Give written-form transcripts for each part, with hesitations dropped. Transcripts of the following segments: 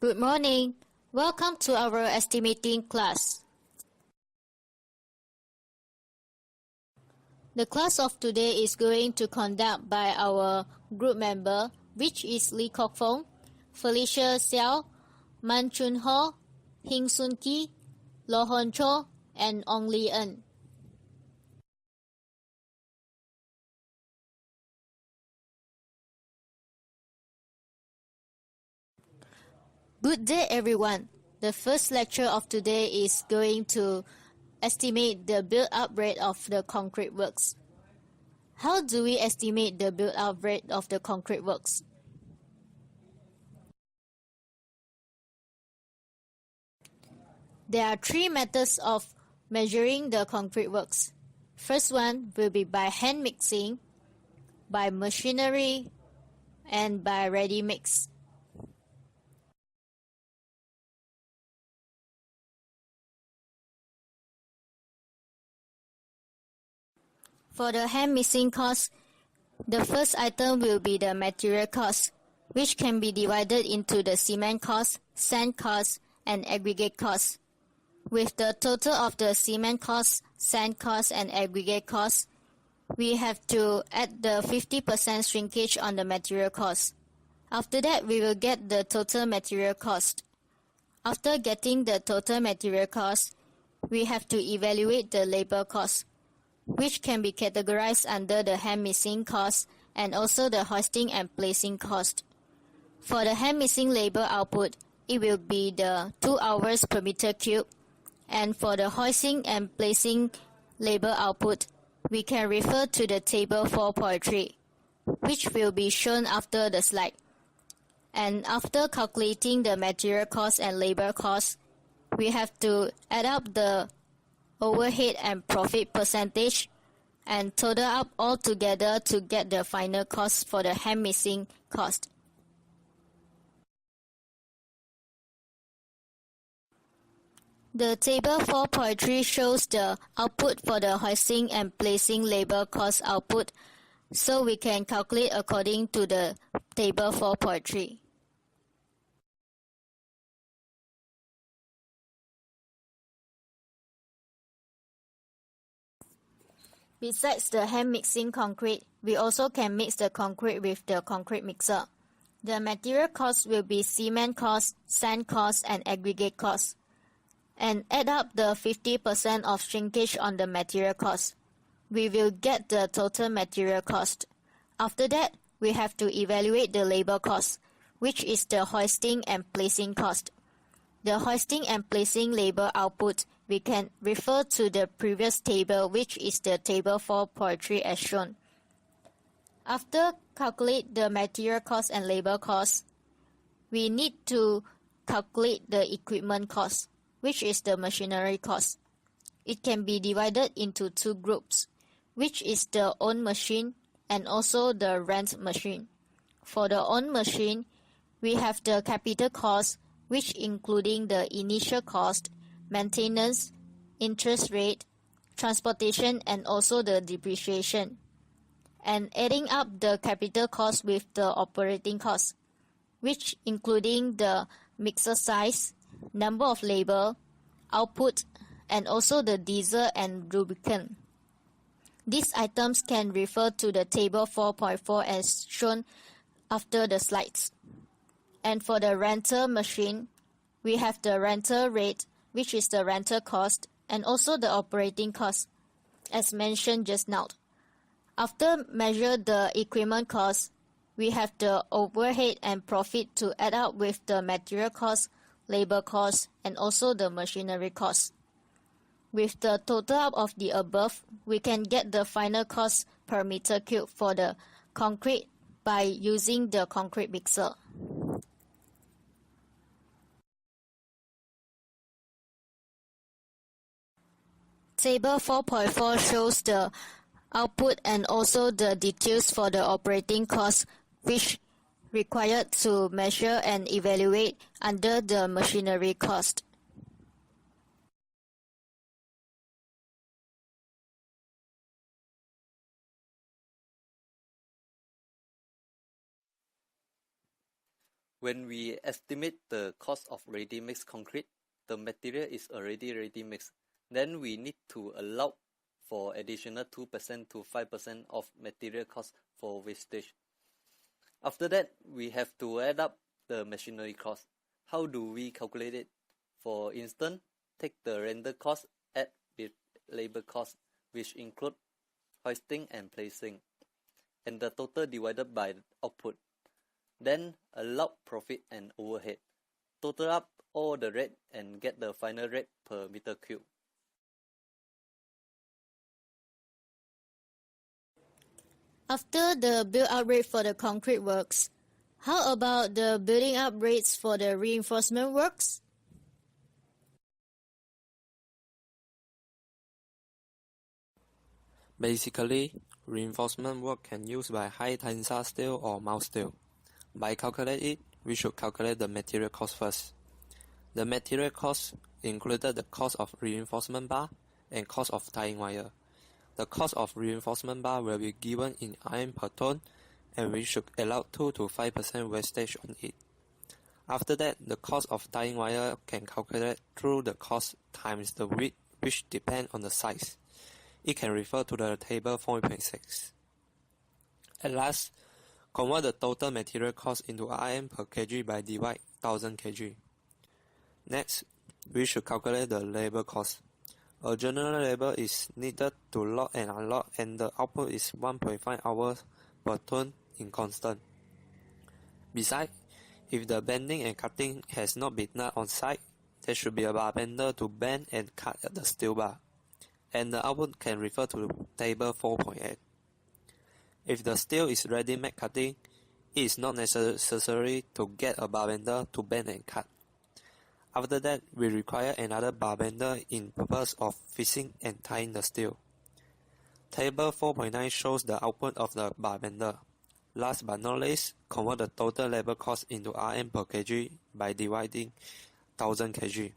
Good morning. Welcome to our estimating class. The class of today is going to conduct by our group member, which is Lee Kok Fong, Felicia Xiao, Man Chun Ho, Hing Sun Ki, Lo Hon Cho, and Ong Lee En. Good day, everyone. The first lecture of today is going to estimate the build-up rate of the concrete works. How do we estimate the build-up rate of the concrete works? There are three methods of measuring the concrete works. First one will be by hand mixing, by machinery, and by ready mix. For the hand mixing cost, the first item will be the material cost, which can be divided into the cement cost, sand cost, and aggregate cost. With the total of the cement cost, sand cost, and aggregate cost, we have to add the 50% shrinkage on the material cost. After that, we will get the total material cost. After getting the total material cost, we have to evaluate the labor cost, which can be categorized under the hand mixing cost and also the hoisting and placing cost. For the hand mixing labor output, it will be the 2 hours per meter cube, and for the hoisting and placing labor output, we can refer to the table 4.3, which will be shown after the slide. And after calculating the material cost and labor cost, we have to add up the overhead and profit percentage and total up all together to get the final cost for the hand mixing cost. The table 4.3 shows the output for the hoisting and placing labor cost output, so we can calculate according to the table 4.3. Besides the hand mixing concrete, we also can mix the concrete with the concrete mixer. The material cost will be cement cost, sand cost, and aggregate cost. And add up the 50% of shrinkage on the material cost. We will get the total material cost. After that, we have to evaluate the labor cost, which is the hoisting and placing cost. The hoisting and placing labor output, we can refer to the previous table, which is the table 4.3 as shown. After calculate the material cost and labor cost, we need to calculate the equipment cost, which is the machinery cost. It can be divided into two groups, which is the own machine and also the rent machine. For the own machine, we have the capital cost, which including the initial cost, maintenance, interest rate, transportation, and also the depreciation. And adding up the capital cost with the operating cost, which including the mixer size, number of labor, output, and also the diesel and lubricant. These items can refer to the table 4.4 as shown after the slides. And for the rental machine, we have the rental rate, which is the rental cost, and also the operating cost, as mentioned just now. After measure the equipment cost, we have the overhead and profit to add up with the material cost, labor cost, and also the machinery cost. With the total up of the above, we can get the final cost per meter cube for the concrete by using the concrete mixer. Table 4.4 shows the output and also the details for the operating cost, which required to measure and evaluate under the machinery cost. when we estimate the cost of ready-mix concrete, the material is already ready-mixed. Then we need to allow for additional 2% to 5% of material cost for wastage. After that, we have to add up the machinery cost. How do we calculate it? For instance, take the render cost, add with labor cost, which include hoisting and placing, and the total divided by output. Then allow profit and overhead. Total up all the rate and get the final rate per meter cube. After the build-out rate for the concrete works, how about the building up rates for the reinforcement works? Basically, reinforcement work can use by high tensile steel or mild steel. By calculating it, we should calculate the material cost first. The material cost included the cost of reinforcement bar and cost of tying wire. The cost of reinforcement bar will be given in RM per ton, and we should allow 2 to 5% wastage on it. After that, the cost of tying wire can calculate through the cost times the width, which depend on the size. It can refer to the table 4.6. At last, convert the total material cost into RM per kg by divide 1000 kg. Next, we should calculate the labor cost. A general labor is needed to load and unload, and the output is 1.5 hours per ton in constant. Besides, if the bending and cutting has not been done on site, there should be a bar bender to bend and cut the steel bar, and the output can refer to table 4.8. If the steel is ready-made cutting, it is not necessary to get a bar bender to bend and cut. After that, we require another bar bender in purpose of fixing and tying the steel. Table 4.9 shows the output of the bar bender. Last but not least, convert the total labor cost into RM per kg by dividing 1000 kg.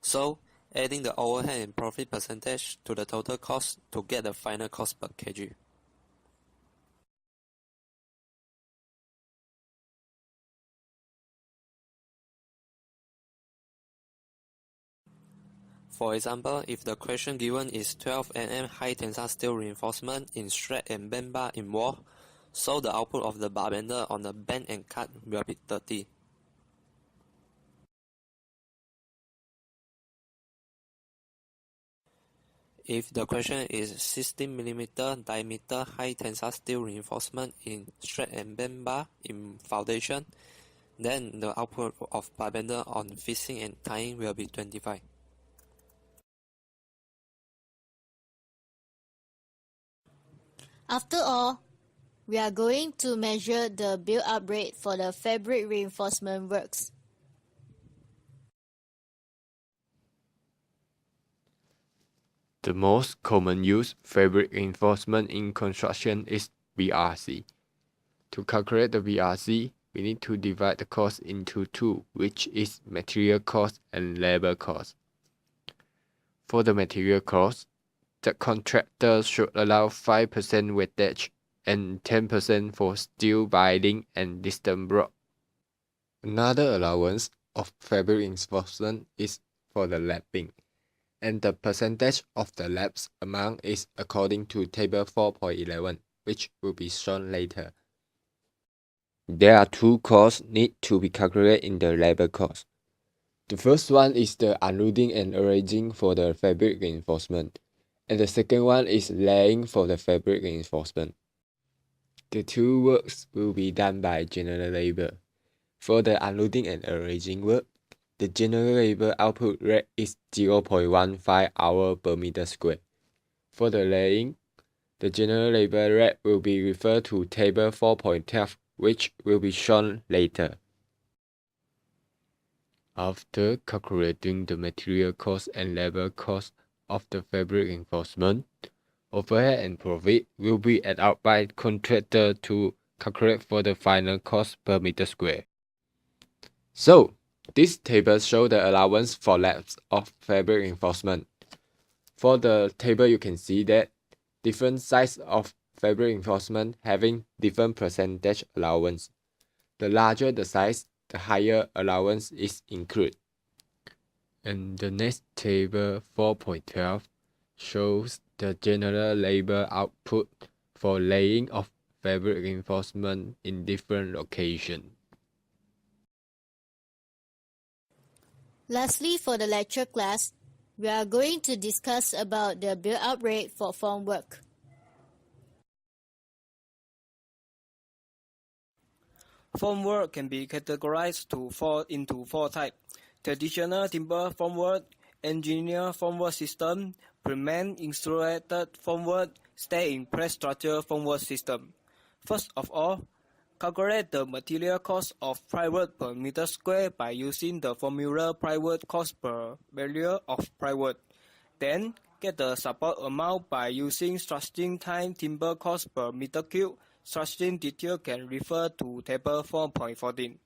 So, adding the overhead and profit percentage to the total cost to get the final cost per kg. For example, if the question given is 12 nm high tensile steel reinforcement in straight and bend bar in wall, so the output of the bar bender on the bend and cut will be 30. If the question is 16 mm diameter high tensile steel reinforcement in straight and bend bar in foundation, then the output of bar bender on fixing and tying will be 25. After all, we are going to measure the build-up rate for the fabric reinforcement works. The most common used fabric reinforcement in construction is VRC. To calculate the VRC, we need to divide the cost into two, which is material cost and labor cost. For the material cost, the contractor should allow 5% weightage and 10% for steel binding and distance block. Another allowance of fabric reinforcement is for the lapping, and the percentage of the laps amount is according to table 4.11, which will be shown later. There are two costs need to be calculated in the labor cost. The first one is the unloading and arranging for the fabric reinforcement, and the second one is laying for the fabric reinforcement. The two works will be done by general labor. For the unloading and arranging work, the general labor output rate is 0.15 hour per meter square. For the laying, the general labor rate will be referred to table 4.12, which will be shown later. After calculating the material cost and labor cost of the fabric reinforcement, overhead and profit will be added up by contractor to calculate for the final cost per meter square. So, this table shows the allowance for laps of fabric reinforcement. For the table, you can see that different size of fabric reinforcement having different percentage allowance. The larger the size, the higher allowance is included. And the next table 4.12 shows the general labor output for laying of fabric reinforcement in different locations. Lastly, for the lecture class, we are going to discuss about the build-up rate for formwork. Formwork can be categorized into four types: traditional timber formwork, engineered formwork system, permanent insulated formwork, stay-in-place structure formwork system. First of all, calculate the material cost of plywood per meter square by using the formula plywood cost per value of plywood. Then, get the support amount by using stretching time timber cost per meter cube. Stretching detail can refer to table 4.14.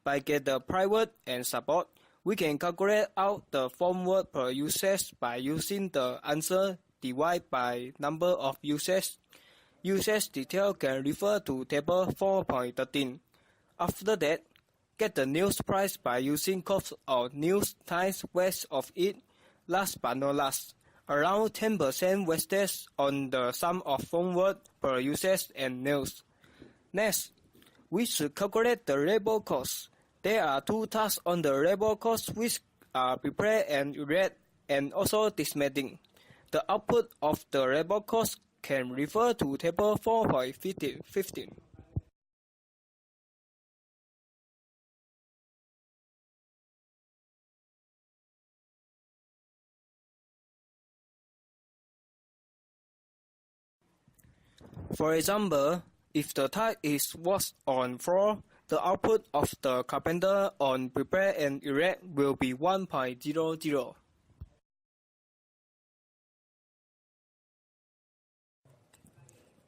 By get the plywood and support, we can calculate out the formwork per usage by using the answer divided by number of uses. Usage detail can refer to table 4.13. After that, get the news price by using cost of news times weight of it. Last but not last, around 10% wastage on the sum of formwork per usage and news. Next, we should calculate the labor cost. There are two tasks on the labor cost which are prepare and erect and also dismantling. The output of the labor cost can refer to table 4.15. For example, if the tile is washed on floor, the output of the carpenter on prepare and erect will be 1.00.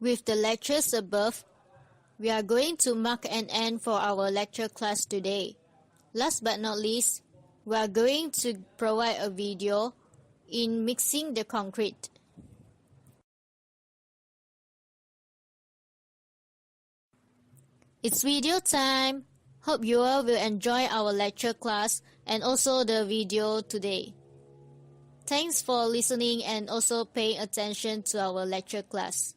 With the lectures above, we are going to mark an end for our lecture class today. Last but not least, we are going to provide a video in mixing the concrete. It's video time! Hope you all will enjoy our lecture class and also the video today. Thanks for listening and also paying attention to our lecture class.